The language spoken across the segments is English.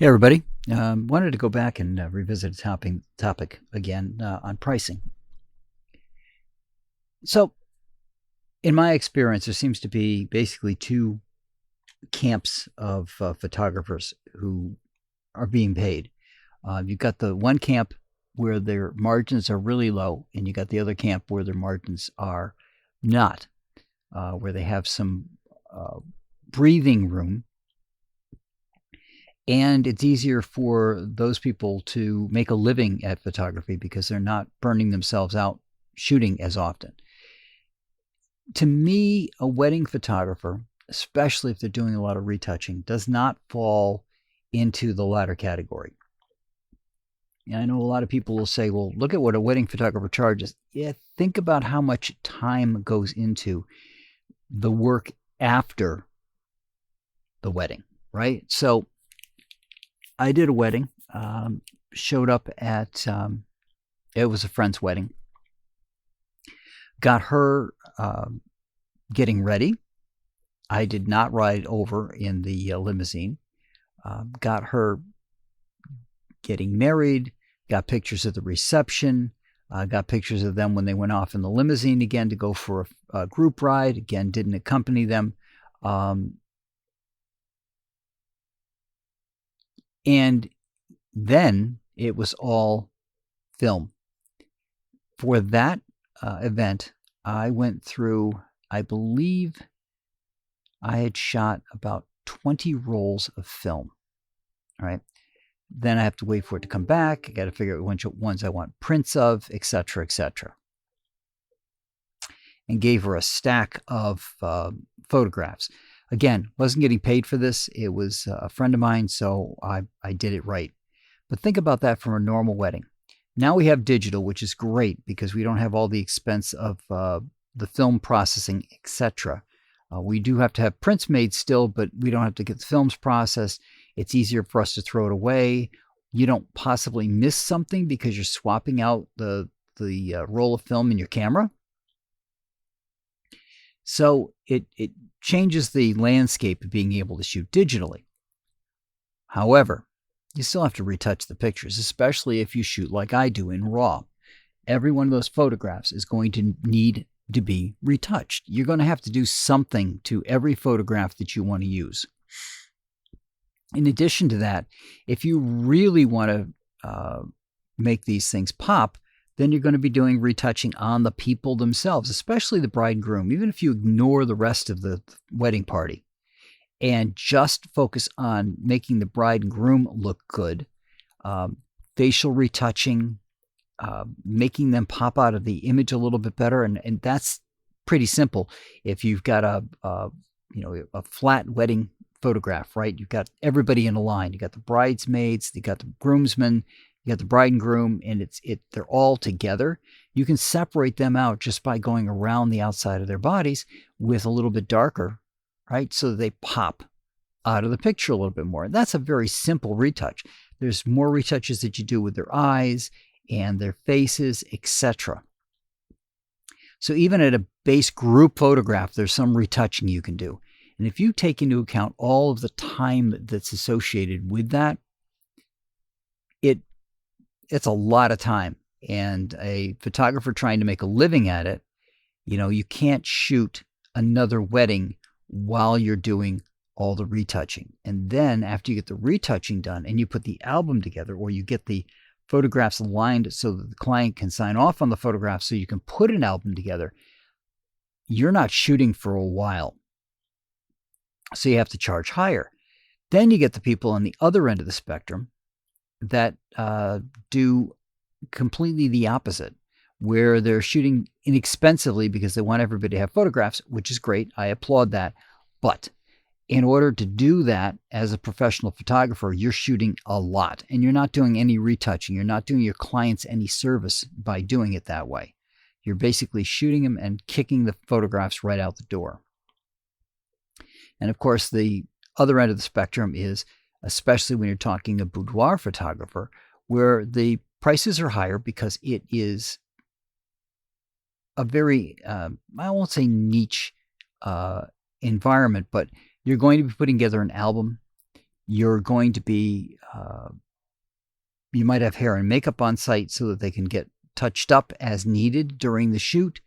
Hey, everybody. Wanted to go back and revisit a topic again on pricing. So, in my experience, there seems to be basically two camps of photographers who are being paid. You've got the one camp where their margins are really low, and you got the other camp where their margins are not, where they have some uh, breathing room, and it's easier for those people to make a living at photography because they're not burning themselves out shooting as often. To me, a wedding photographer, especially if they're doing a lot of retouching, does not fall into the latter category. And I know a lot of people will say, well, look at what a wedding photographer charges. Yeah, think about how much time goes into the work after the wedding, right? So I did a wedding, showed up at, it was a friend's wedding, got her getting ready. I did not ride over in the limousine. Got her getting married, got pictures of the reception, got pictures of them when they went off in the limousine again to go for a group ride. Again, didn't accompany them. And then it was all film. For that event, I went through, I believe I had shot about 20 rolls of film. All right. Then I have to wait for it to come back. I got to figure out which ones I want prints of, etc., etc. And gave her a stack of photographs. Again, wasn't getting paid for this. It was a friend of mine, so I did it right. But think about that from a normal wedding. Now we have digital, which is great because we don't have all the expense of the film processing, etc. We do have to have prints made still, but we don't have to get the films processed. It's easier for us to throw it away. You don't possibly miss something because you're swapping out the roll of film in your camera. So it changes the landscape of being able to shoot digitally. However, you still have to retouch the pictures, especially if you shoot like I do in RAW. Every one of those photographs is going to need to be retouched. You're going to have to do something to every photograph that you want to use. In addition to that, if you really want to make these things pop, then you're going to be doing retouching on the people themselves, especially the bride and groom, even if you ignore the rest of the wedding party and just focus on making the bride and groom look good, facial retouching, making them pop out of the image a little bit better. And that's pretty simple. If you've got a flat wedding photograph, right? You've got everybody in a line. You got the bridesmaids, you got the groomsmen, you got the bride and groom, and they're all together. You can separate them out just by going around the outside of their bodies with a little bit darker, right? So they pop out of the picture a little bit more. And that's a very simple retouch. There's more retouches that you do with their eyes and their faces, etc. So even at a base group photograph, there's some retouching you can do. And if you take into account all of the time that's associated with that, it's a lot of time. And a photographer trying to make a living at it, you can't shoot another wedding while you're doing all the retouching. And then after you get the retouching done and you put the album together, or you get the photographs aligned so that the client can sign off on the photographs so you can put an album together, you're not shooting for a while. So you have to charge higher. Then you get the people on the other end of the spectrum that do completely the opposite, where they're shooting inexpensively because they want everybody to have photographs, which is great. I applaud that. But in order to do that as a professional photographer, you're shooting a lot and you're not doing any retouching. You're not doing your clients any service by doing it that way. You're basically shooting them and kicking the photographs right out the door. And of course, the other end of the spectrum is, especially when you're talking a boudoir photographer, where the prices are higher because it is a very, I won't say niche environment, but you're going to be putting together an album. You're going to be, you might have hair and makeup on site so that they can get touched up as needed during the shoot.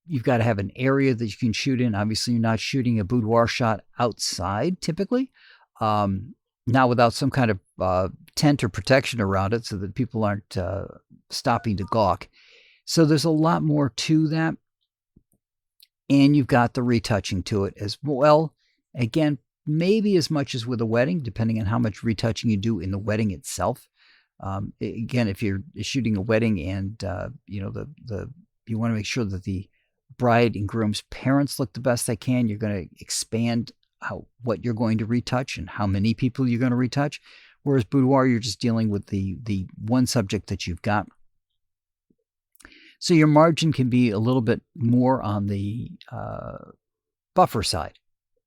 You've got to have an area that you can shoot in. Obviously, you're not shooting a boudoir shot outside typically, not without some kind of tent or protection around it so that people aren't stopping to gawk. So there's a lot more to that. And you've got the retouching to it as well. Again, maybe as much as with a wedding, depending on how much retouching you do in the wedding itself. Again, if you're shooting a wedding and you want to make sure that the bride and groom's parents look the best they can, you're going to expand what you're going to retouch and how many people you're going to retouch. Whereas boudoir, you're just dealing with the one subject that you've got. So your margin can be a little bit more on the buffer side,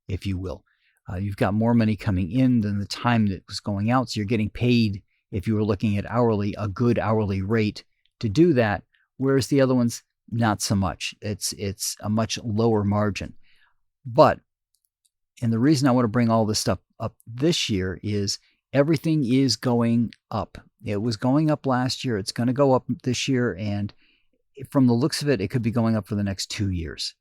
if you will. You've got more money coming in than the time that was going out. So you're getting paid, if you were looking at hourly, a good hourly rate to do that. Whereas the other ones, not so much. It's a much lower margin. And the reason I want to bring all this stuff up this year is everything is going up. It was going up last year. It's going to go up this year. And from the looks of it, it could be going up for the next 2 years.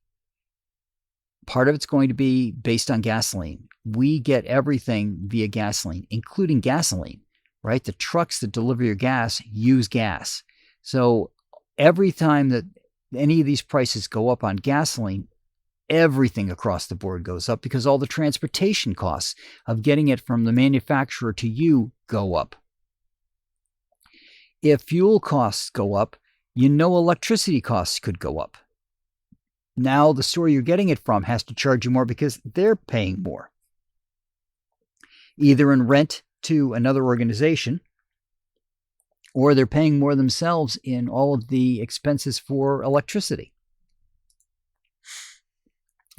Part of it's going to be based on gasoline. We get everything via gasoline, including gasoline, right? The trucks that deliver your gas use gas. So every time that any of these prices go up on gasoline, everything across the board goes up because all the transportation costs of getting it from the manufacturer to you go up. If fuel costs go up, electricity costs could go up. Now the store you're getting it from has to charge you more because they're paying more, either in rent to another organization, or they're paying more themselves in all of the expenses for electricity.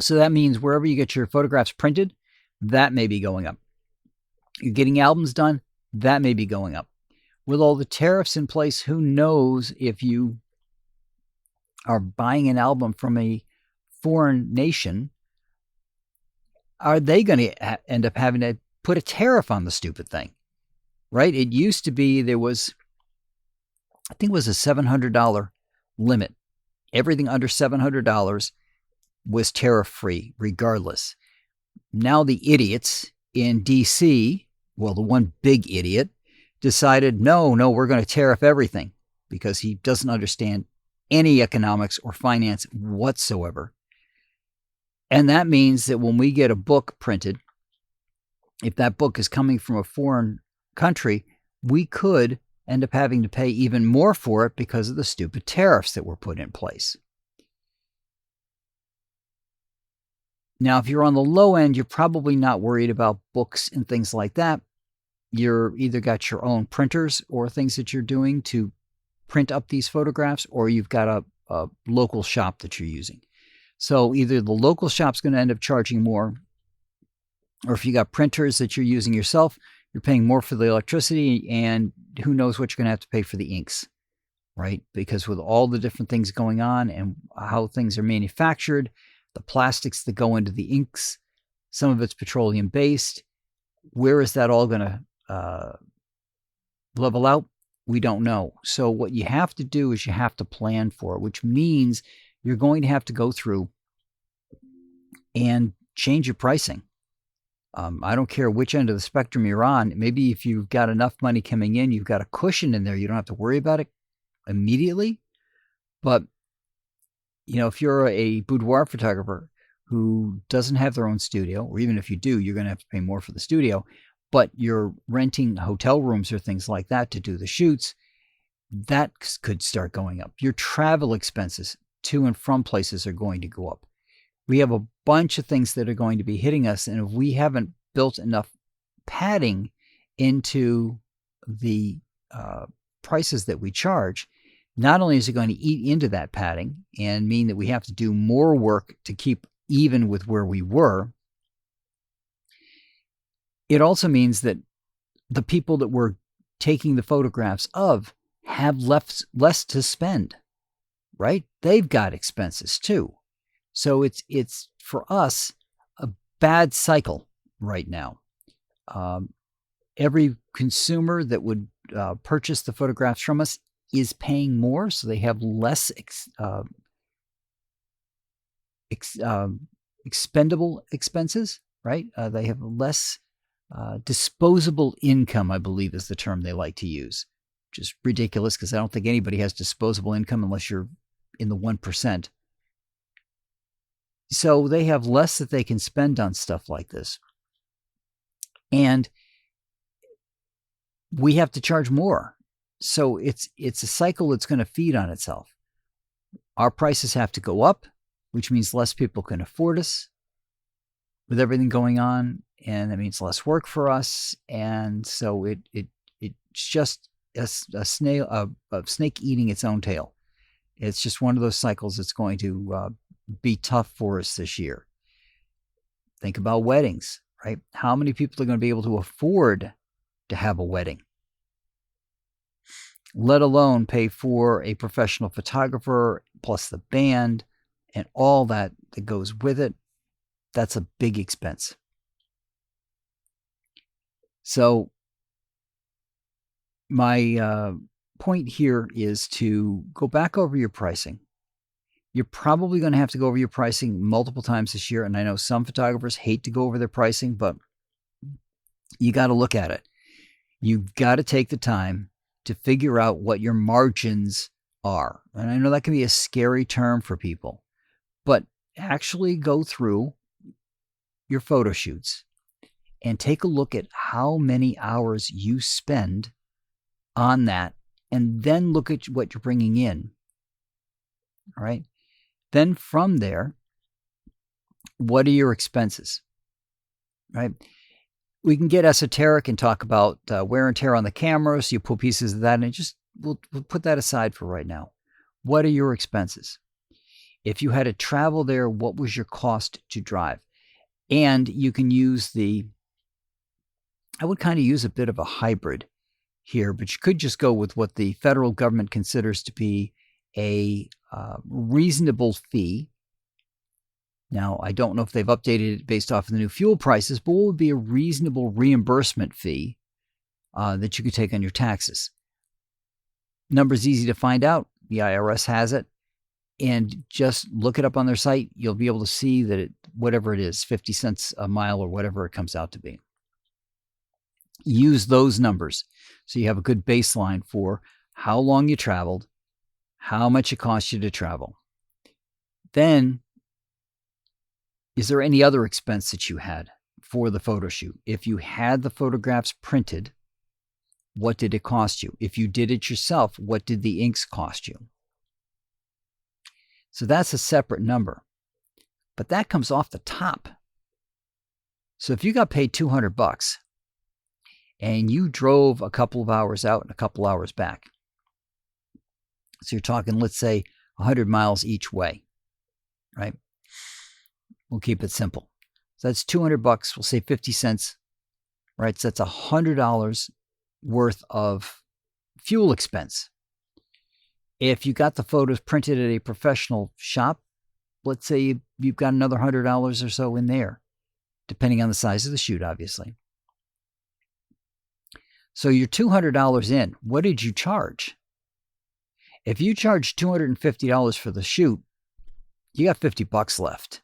So that means wherever you get your photographs printed, that may be going up. You're getting albums done, that may be going up. With all the tariffs in place, who knows if you are buying an album from a foreign nation, are they going to end up having to put a tariff on the stupid thing, right? It used to be there was, I think it was a $700 limit. Everything under $700 was tariff-free regardless. Now the idiots in D.C., well, the one big idiot, decided, no, we're going to tariff everything because he doesn't understand any economics or finance whatsoever. And that means that when we get a book printed, if that book is coming from a foreign country, we could end up having to pay even more for it because of the stupid tariffs that were put in place. Now, if you're on the low end, you're probably not worried about books and things like that. You're either got your own printers or things that you're doing to print up these photographs, or you've got a local shop that you're using. So either the local shop's going to end up charging more, or if you got printers that you're using yourself, you're paying more for the electricity, and who knows what you're going to have to pay for the inks, right? Because with all the different things going on and how things are manufactured, the plastics that go into the inks, some of it's petroleum-based. Where is that all going to level out? We don't know. So what you have to do is you have to plan for it, which means you're going to have to go through and change your pricing. I don't care which end of the spectrum you're on. Maybe if you've got enough money coming in, you've got a cushion in there. You don't have to worry about it immediately. But if you're a boudoir photographer who doesn't have their own studio, or even if you do, you're going to have to pay more for the studio, but you're renting hotel rooms or things like that to do the shoots, that could start going up. Your travel expenses to and from places are going to go up. We have a bunch of things that are going to be hitting us, and if we haven't built enough padding into the prices that we charge, not only is it going to eat into that padding and mean that we have to do more work to keep even with where we were, it also means that the people that we're taking the photographs of have less to spend, right? They've got expenses too. So it's for us a bad cycle right now. Every consumer that would purchase the photographs from us is paying more, so they have less expendable expenses, right? They have less disposable income, I believe is the term they like to use, which is ridiculous because I don't think anybody has disposable income unless you're in the 1%. So they have less that they can spend on stuff like this. And we have to charge more. So it's a cycle that's going to feed on itself. Our prices have to go up, which means less people can afford us with everything going on, and that means less work for us. And so it's just a snake eating its own tail. It's just one of those cycles that's going to be tough for us this year. Think about weddings, right? How many people are going to be able to afford to have a wedding, let alone pay for a professional photographer plus the band and all that goes with it? That's a big expense. So my point here is to go back over your pricing. You're probably going to have to go over your pricing multiple times this year. And I know some photographers hate to go over their pricing, but you got to look at it. You've got to take the time to figure out what your margins are. And I know that can be a scary term for people, but actually go through your photo shoots and take a look at how many hours you spend on that, and then look at what you're bringing in. All right. Then from there, what are your expenses? Right. We can get esoteric and talk about wear and tear on the camera. So you put pieces of that, and we'll put that aside for right now. What are your expenses? If you had to travel there, what was your cost to drive? And you can use I would kind of use a bit of a hybrid here, but you could just go with what the federal government considers to be a reasonable fee. Now, I don't know if they've updated it based off of the new fuel prices, but what would be a reasonable reimbursement fee that you could take on your taxes? Number's easy to find out. The IRS has it. And just look it up on their site. You'll be able to see that whatever it is, 50 cents a mile or whatever it comes out to be. Use those numbers so you have a good baseline for how long you traveled, how much it cost you to travel. Then, is there any other expense that you had for the photo shoot? If you had the photographs printed, what did it cost you? If you did it yourself, what did the inks cost you? So that's a separate number, but that comes off the top. So if you got paid $200 and you drove a couple of hours out and a couple hours back, so you're talking, let's say, 100 miles each way, right? We'll keep it simple. So that's $200. We'll say 50 cents, right? So that's $100 worth of fuel expense. If you got the photos printed at a professional shop, let's say you've got another $100 or so in there, depending on the size of the shoot, obviously. So you're $200 in. What did you charge? If you charged $250 for the shoot, you got $50 left.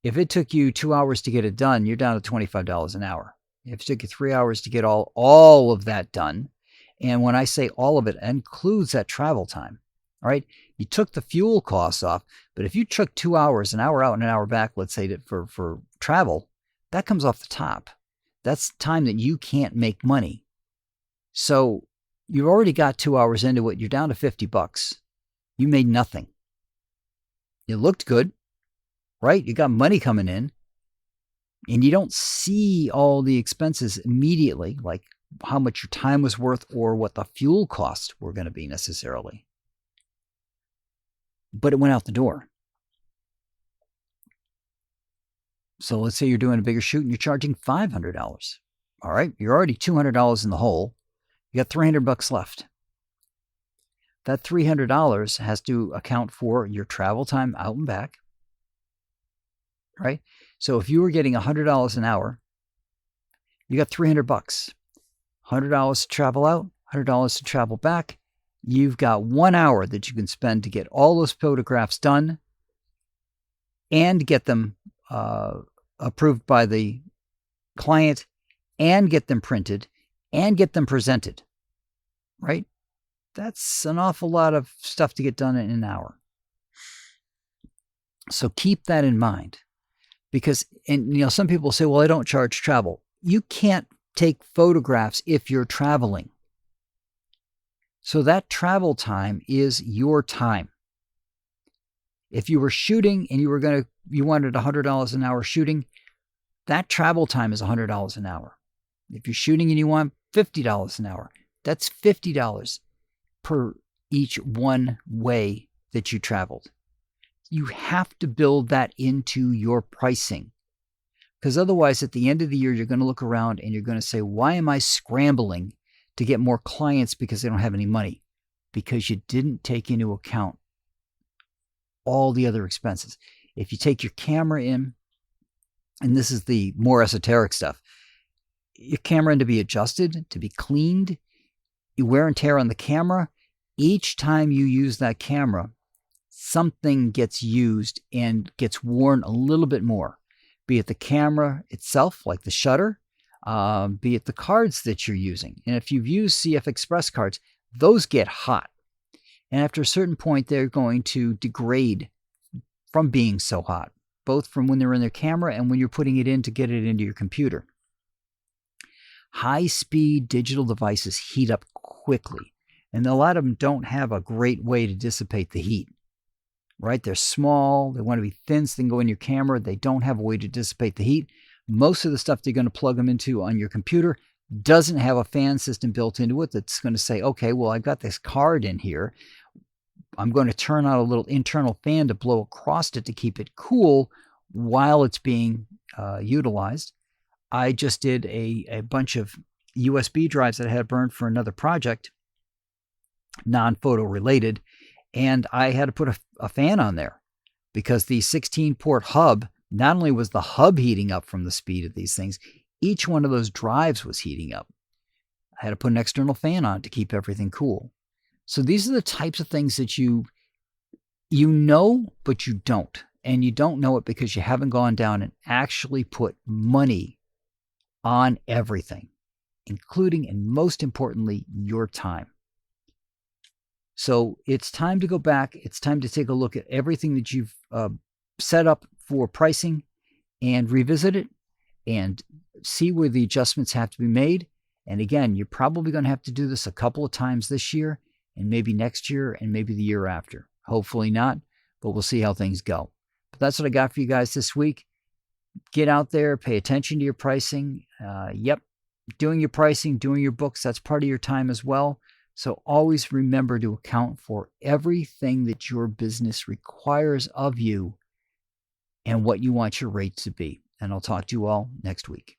If it took you 2 hours to get it done, you're down to $25 an hour. If it took you 3 hours to get all of that done, and when I say all of it, it includes that travel time, all right? You took the fuel costs off, but if you took 2 hours, an hour out and an hour back, let's say for travel, that comes off the top. That's time that you can't make money. So you've already got 2 hours into it. You're down to $50. You made nothing. It looked good, right? You got money coming in, and you don't see all the expenses immediately, like how much your time was worth or what the fuel costs were going to be necessarily. But it went out the door. So let's say you're doing a bigger shoot and you're charging $500. All right, you're already $200 in the hole. You got $300 left. That $300 has to account for your travel time out and back, right? So if you were getting $100 an hour, you got $300. $100 to travel out, $100 to travel back. You've got 1 hour that you can spend to get all those photographs done and get them approved by the client and get them printed and get them presented, right? That's an awful lot of stuff to get done in an hour. So keep that in mind, because, and some people say, well, I don't charge travel. You can't take photographs if you're traveling. So that travel time is your time. If you were shooting and you wanted $100 an hour shooting, that travel time is $100 an hour. If you're shooting and you want $50 an hour, that's $50 per each one way that you traveled. You have to build that into your pricing, because otherwise at the end of the year, you're going to look around and you're going to say, why am I scrambling to get more clients because they don't have any money? Because you didn't take into account all the other expenses. If you take your camera in, and this is the more esoteric stuff, your camera in to be adjusted, to be cleaned, you wear and tear on the camera. Each time you use that camera, something gets used and gets worn a little bit more, be it the camera itself, like the shutter, be it the cards that you're using. And if you've used CF Express cards, those get hot. And after a certain point, they're going to degrade from being so hot, both from when they're in their camera and when you're putting it in to get it into your computer. High-speed digital devices heat up quickly, and a lot of them don't have a great way to dissipate the heat, right? They're small. They want to be thin so they can go in your camera. They don't have a way to dissipate the heat. Most of the stuff they're going to plug them into on your computer doesn't have a fan system built into it that's going to say, okay, well, I've got this card in here. I'm going to turn on a little internal fan to blow across it to keep it cool while it's being utilized. I just did a bunch of USB drives that I had burned for another project, non-photo related, and I had to put a fan on there because the 16-port hub, not only was the hub heating up from the speed of these things, each one of those drives was heating up. I had to put an external fan on to keep everything cool. So these are the types of things that you know, but you don't. And you don't know it because you haven't gone down and actually put money on everything, including and most importantly, your time. So it's time to go back. It's time to take a look at everything that you've set up for pricing and revisit it and see where the adjustments have to be made. And again, you're probably going to have to do this a couple of times this year and maybe next year and maybe the year after. Hopefully not, but we'll see how things go. But that's what I got for you guys this week. Get out there, pay attention to your pricing. Doing your pricing, doing your books, that's part of your time as well. So always remember to account for everything that your business requires of you and what you want your rate to be. And I'll talk to you all next week.